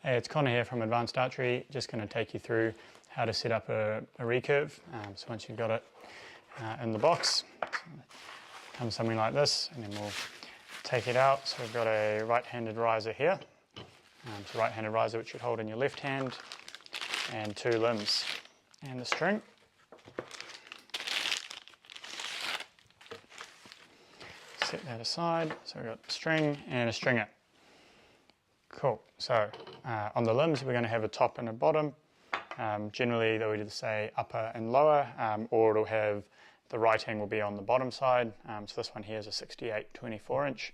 Hey, it's Connor here from Advanced Archery. Just going to take you through how to set up a recurve. So once you've got it in the box, it comes something like this, and then we'll take it out. So we've got a right-handed riser here. It's a right-handed riser which you'd hold in your left hand, and two limbs and the string. Set that aside. So we've got a string and a stringer. Cool. So on the limbs we're going to have a top and a bottom. Generally they'll either say upper and lower, or it'll have the writing will be on the bottom side. So this one here is a 68 24 inch.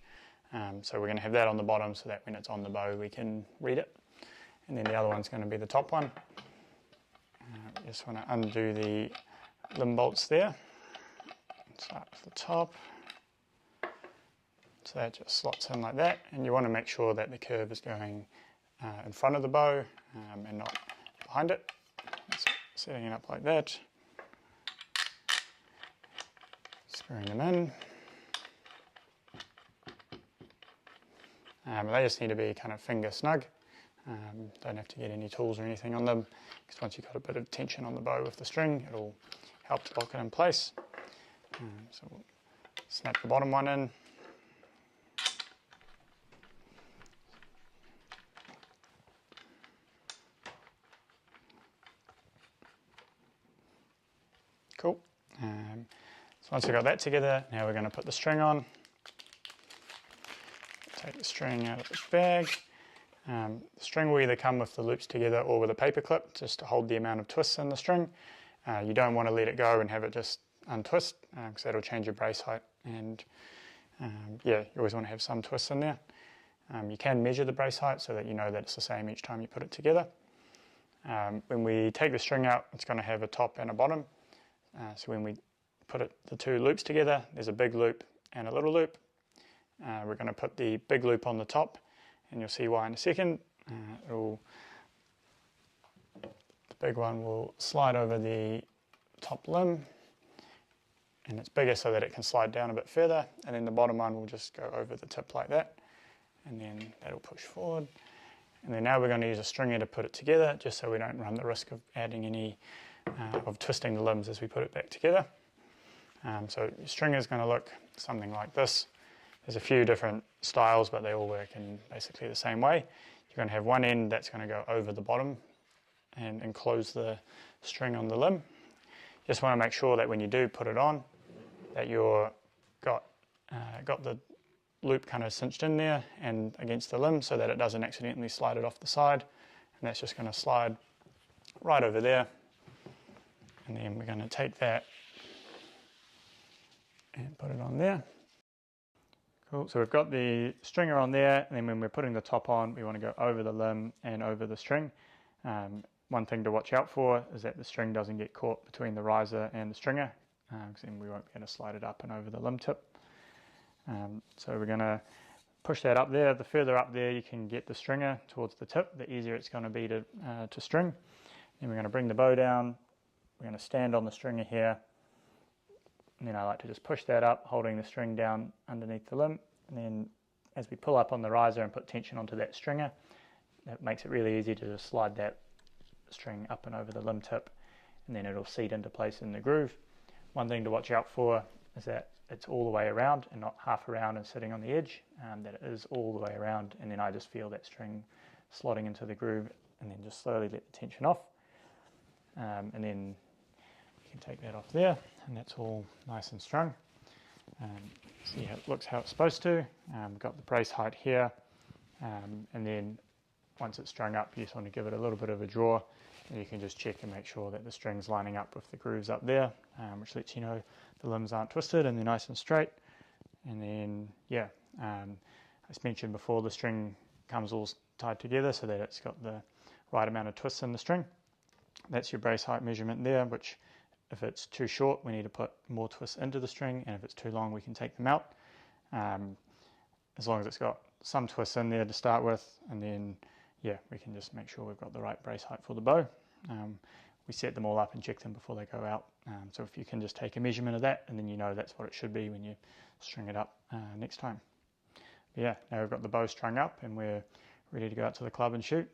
So we're going to have that on the bottom so that when it's on the bow we can read it. And then the other one's going to be the top one. Just want to undo the limb bolts there. Start with the top. So that just slots in like that, and you want to make sure that the curve is going in front of the bow and not behind it. So setting it up like that, screwing them in. They just need to be kind of finger snug. Don't have to get any tools or anything on them, because once you've got a bit of tension on the bow with the string, it'll help to lock it in place. So we'll snap the bottom one in. Cool. So once we've got that together, now we're going to put the string on. Take the string out of its bag. The string will either come with the loops together or with a paper clip, just to hold the amount of twists in the string. You don't want to let it go and have it just untwist, because that'll change your brace height. And yeah, you always want to have some twists in there. You can measure the brace height so that you know that it's the same each time you put it together. When we take the string out, it's going to have a top and a bottom. So when we put the two loops together, there's a big loop and a little loop. We're going to put the big loop on the top, and you'll see why in a second. The big one will slide over the top limb, and it's bigger so that it can slide down a bit further, and then the bottom one will just go over the tip like that, and then that'll push forward. And then now we're going to use a stringer to put it together, just so we don't run the risk of adding any of twisting the limbs as we put it back together. So your stringer is going to look something like this. There's a few different styles, but they all work in basically the same way. You're going to have one end that's going to go over the bottom and enclose the string on the limb. You just want to make sure that when you do put it on, that you've got the loop kind of cinched in there and against the limb, so that it doesn't accidentally slide it off the side. And that's just going to slide right over there. And then we're going to take that and put it on there. Cool, so we've got the stringer on there, and then when we're putting the top on, we want to go over the limb and over the string. One thing to watch out for is that the string doesn't get caught between the riser and the stringer, because then we won't be able to slide it up and over the limb tip. So we're going to push that up there. The further up there you can get the stringer towards the tip, the easier it's going to be to string. Then we're going to bring the bow down. We're going to stand on the stringer here, and then I like to just push that up, holding the string down underneath the limb. And then as we pull up on the riser and put tension onto that stringer, that makes it really easy to just slide that string up and over the limb tip, and then it'll seat into place in the groove. One thing to watch out for is that it's all the way around and not half around and sitting on the edge, that it is all the way around, and then I just feel that string slotting into the groove, and then just slowly let the tension off. And then you can take that off there, and that's all nice and strung. See how it looks, how it's supposed to. We've got the brace height here, and then once it's strung up, you just want to give it a little bit of a draw, and you can just check and make sure that the string's lining up with the grooves up there, which lets you know the limbs aren't twisted and they're nice and straight. And then, yeah, as mentioned before, the string comes all tied together so that it's got the right amount of twists in the string. That's your brace height measurement there, which if it's too short, we need to put more twists into the string, and if it's too long, we can take them out. As long as it's got some twists in there to start with, and then, yeah, we can just make sure we've got the right brace height for the bow. We set them all up and check them before they go out. So if you can just take a measurement of that, and then you know that's what it should be when you string it up next time. But yeah, now we've got the bow strung up and we're ready to go out to the club and shoot.